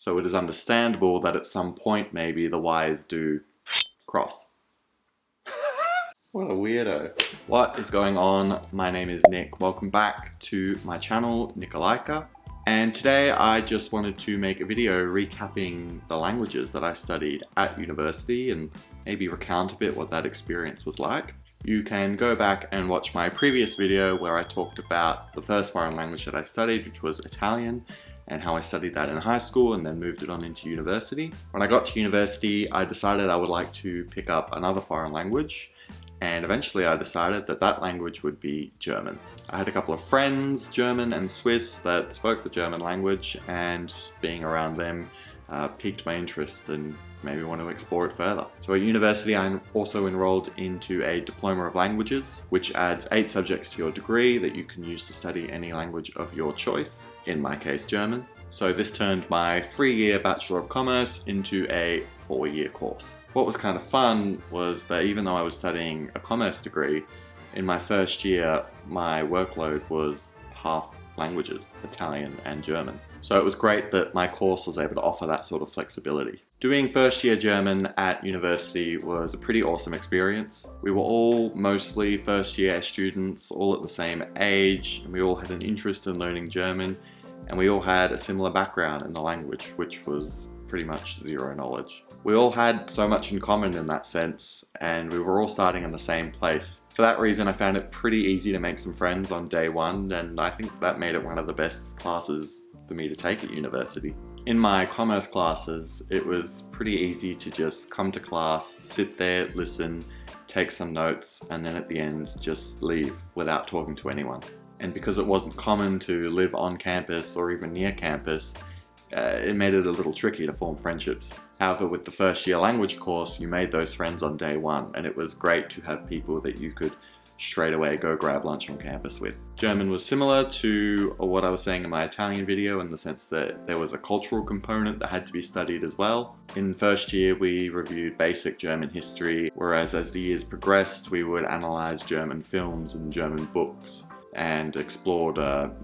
So it is understandable that at some point maybe the wires do cross. What a weirdo. What is going on? My name is Nick. Welcome back to my channel, Nikolaika. And today I just wanted to make a video recapping the languages that I studied at university and maybe recount a bit what that experience was like. You can go back and watch my previous video where I talked about the first foreign language that I studied, which was Italian, and how I studied that in high school and then moved it on into university. When I got to university, I decided I would like to pick up another foreign language, and eventually I decided that that language would be German. I had a couple of friends, German and Swiss, that spoke the German language, and being around them piqued my interest and maybe want to explore it further. So at university I'm also enrolled into a Diploma of Languages, which adds 8 subjects to your degree that you can use to study any language of your choice, in my case German. So this turned my 3-year Bachelor of Commerce into a 4-year course. What was kind of fun was that even though I was studying a commerce degree, in my first year my workload was half languages, Italian and German. So it was great that my course was able to offer that sort of flexibility. Doing first year German at university was a pretty awesome experience. We were all mostly first year students, all at the same age, and we all had an interest in learning German, and we all had a similar background in the language, which was pretty much zero knowledge. We all had so much in common in that sense, and we were all starting in the same place. For that reason, I found it pretty easy to make some friends on day one, and I think that made it one of the best classes for me to take at university. In my commerce classes, it was pretty easy to just come to class, sit there, listen, take some notes, and then at the end just leave without talking to anyone. And because it wasn't common to live on campus or even near campus, it made it a little tricky to form friendships. However, with the first year language course, you made those friends on day one, and it was great to have people that you could straight away go grab lunch on campus with. German was similar to what I was saying in my Italian video, in the sense that there was a cultural component that had to be studied as well. In first year we reviewed basic German history, whereas as the years progressed we would analyze German films and German books and explored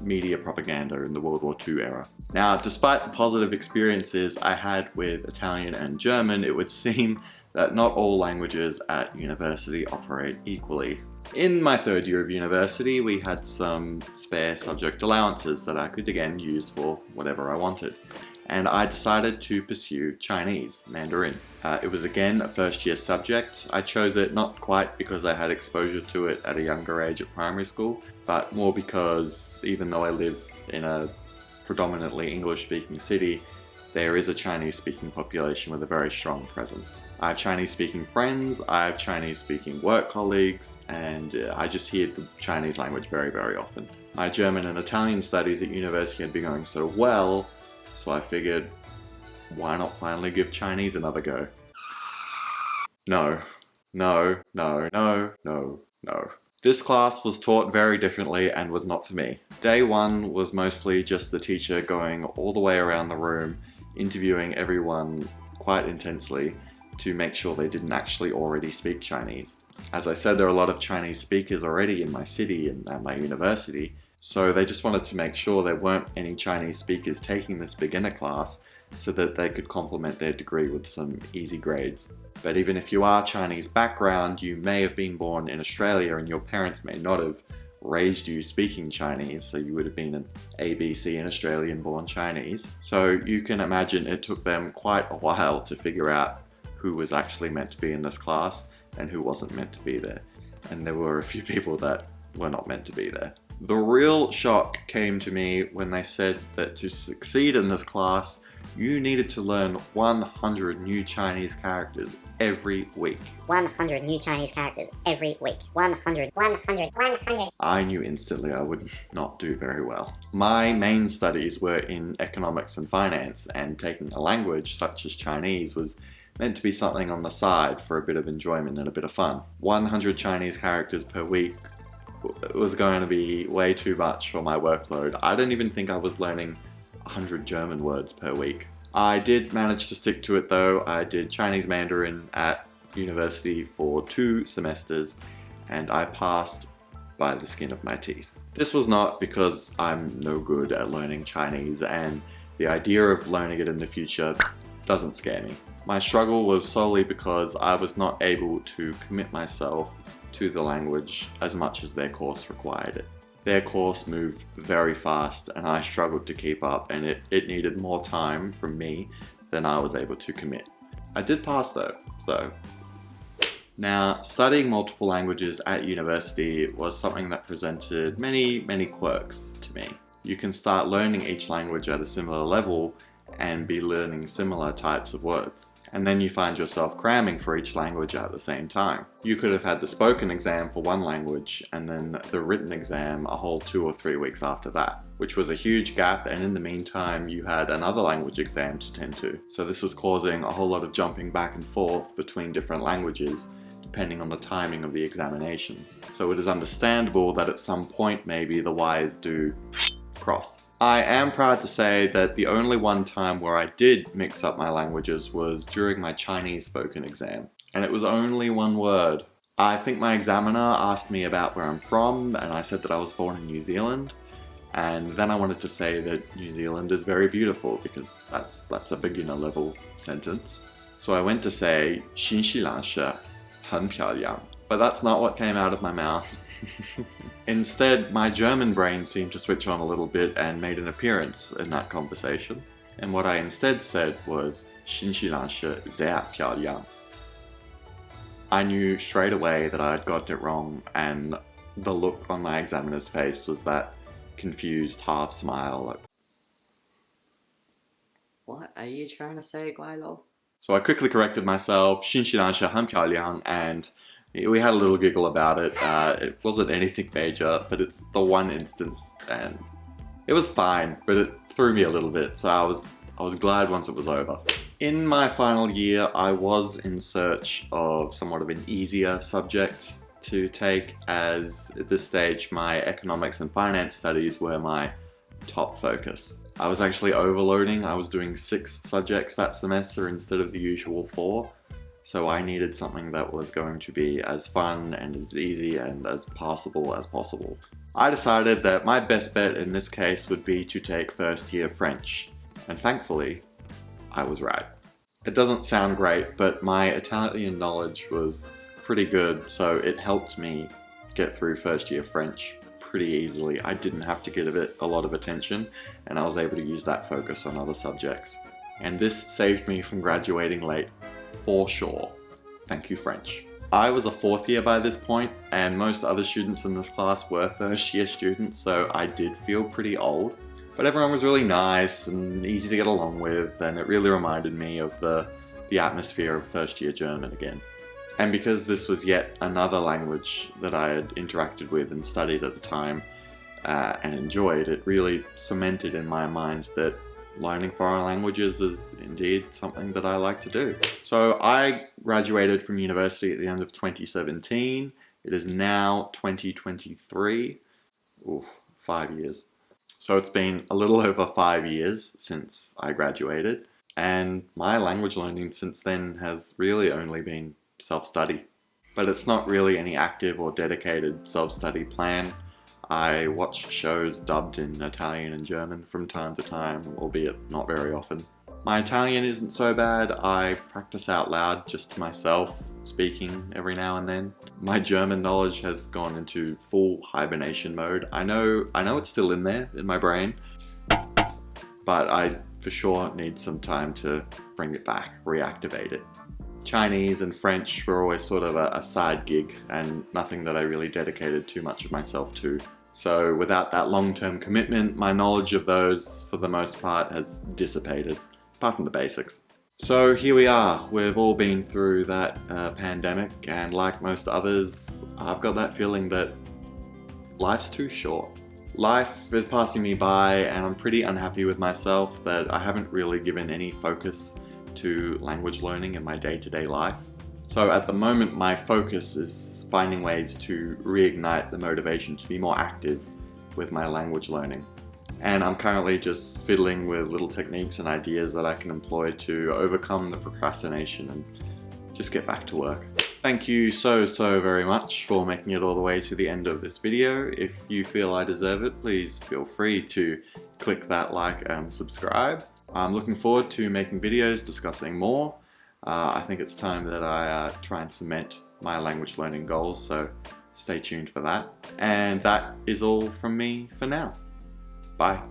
media propaganda in the World War II era. Now, despite the positive experiences I had with Italian and German, it would seem that not all languages at university operate equally. In my 3rd year of university, we had some spare subject allowances that I could again use for whatever I wanted. And I decided to pursue Chinese, Mandarin. It was again a first year subject. I chose it not quite because I had exposure to it at a younger age at primary school, but more because even though I live in a predominantly English speaking city, there is a Chinese speaking population with a very strong presence. I have Chinese speaking friends, I have Chinese speaking work colleagues, and I just hear the Chinese language very, very often. My German and Italian studies at university had been going so well, so I figured, why not finally give Chinese another go? No. This class was taught very differently and was not for me. Day 1 was mostly just the teacher going all the way around the room, interviewing everyone quite intensely to make sure they didn't actually already speak Chinese. As I said, there are a lot of Chinese speakers already in my city and at my university, so they just wanted to make sure there weren't any Chinese speakers taking this beginner class so that they could complement their degree with some easy grades. But even if you are Chinese background, you may have been born in Australia and your parents may not have raised you speaking Chinese, so you would have been an ABC in Australian born Chinese. So you can imagine it took them quite a while to figure out who was actually meant to be in this class and who wasn't meant to be there. And there were a few people that were not meant to be there. The real shock came to me when they said that to succeed in this class, you needed to learn 100 new Chinese characters every week. 100 new Chinese characters every week. 100. I knew instantly I would not do very well. My main studies were in economics and finance, and taking a language such as Chinese was meant to be something on the side for a bit of enjoyment and a bit of fun. 100 Chinese characters per week was going to be way too much for my workload. I don't even think I was learning 100 German words per week. I did manage to stick to it though. I did Chinese Mandarin at university for 2 semesters and I passed by the skin of my teeth. This was not because I'm no good at learning Chinese, and The idea of learning it in the future doesn't scare me. My struggle was solely because I was not able to commit myself to the language as much as their course required it. Their course moved very fast and I struggled to keep up, and it needed more time from me than I was able to commit. I did pass though, so. Now, studying multiple languages at university was something that presented many quirks to me. You can start learning each language at a similar level and be learning similar types of words. And then you find yourself cramming for each language at the same time. You could have had the spoken exam for one language and then the written exam a whole 2 or 3 weeks after that, which was a huge gap, and in the meantime you had another language exam to tend to. So this was causing a whole lot of jumping back and forth between different languages depending on the timing of the examinations. So it is understandable that at some point maybe the wires do cross. I am proud to say that the only one time where I did mix up my languages was during my Chinese spoken exam, and it was only one word. I think my examiner asked me about where I'm from, and I said that I was born in New Zealand, and then I wanted to say that New Zealand is very beautiful, because that's a beginner level sentence. So I went to say 新西兰是很漂亮, but that's not what came out of my mouth. Instead, my German brain seemed to switch on a little bit and made an appearance in that conversation. And what I instead said was 新西兰是sehr漂亮. I knew straight away that I had gotten it wrong, and the look on my examiner's face was that confused half smile. Like, what are you trying to say, Guilo? So I quickly corrected myself, 新西兰是很漂亮, and we had a little giggle about it. It wasn't anything major, but it's the one instance, and it was fine, but it threw me a little bit, so I was glad once it was over. In my final year, I was in search of somewhat of an easier subject to take, as at this stage my economics and finance studies were my top focus. I was actually overloading. I was doing 6 subjects that semester instead of the usual 4. So I needed something that was going to be as fun and as easy and as passable as possible. I decided that my best bet in this case would be to take first year French. And thankfully, I was right. It doesn't sound great, but my Italian knowledge was pretty good, so it helped me get through first year French pretty easily. I didn't have to give it a lot of attention, and I was able to use that focus on other subjects. And this saved me from graduating late. For sure. Thank you, French. I was a 4th year by this point, and most other students in this class were first year students, so I did feel pretty old. But everyone was really nice and easy to get along with, and it really reminded me of the atmosphere of first year German again. And because this was yet another language that I had interacted with and studied at the time and enjoyed, it really cemented in my mind that learning foreign languages is indeed something that I like to do. So I graduated from university at the end of 2017. It is now 2023. Oof, 5 years. So it's been a little over 5 years since I graduated, and my language learning since then has really only been self-study. But it's not really any active or dedicated self-study plan. I watch shows dubbed in Italian and German from time to time, albeit not very often. My Italian isn't so bad. I practice out loud just to myself, speaking every now and then. My German knowledge has gone into full hibernation mode. I know it's still in there in my brain, but I for sure need some time to bring it back, reactivate it. Chinese and French were always sort of a side gig and nothing that I really dedicated too much of myself to. So without that long-term commitment, my knowledge of those, for the most part, has dissipated, apart from the basics. So here we are. We've all been through that pandemic, and like most others, I've got that feeling that life's too short. Life is passing me by, and I'm pretty unhappy with myself that I haven't really given any focus to language learning in my day-to-day life. So at the moment, my focus is finding ways to reignite the motivation to be more active with my language learning. And I'm currently just fiddling with little techniques and ideas that I can employ to overcome the procrastination and just get back to work. Thank you so very much for making it all the way to the end of this video. If you feel I deserve it, please feel free to click that like and subscribe. I'm looking forward to making videos discussing more. I think it's time that I try and cement my language learning goals, so stay tuned for that. And that is all from me for now. Bye.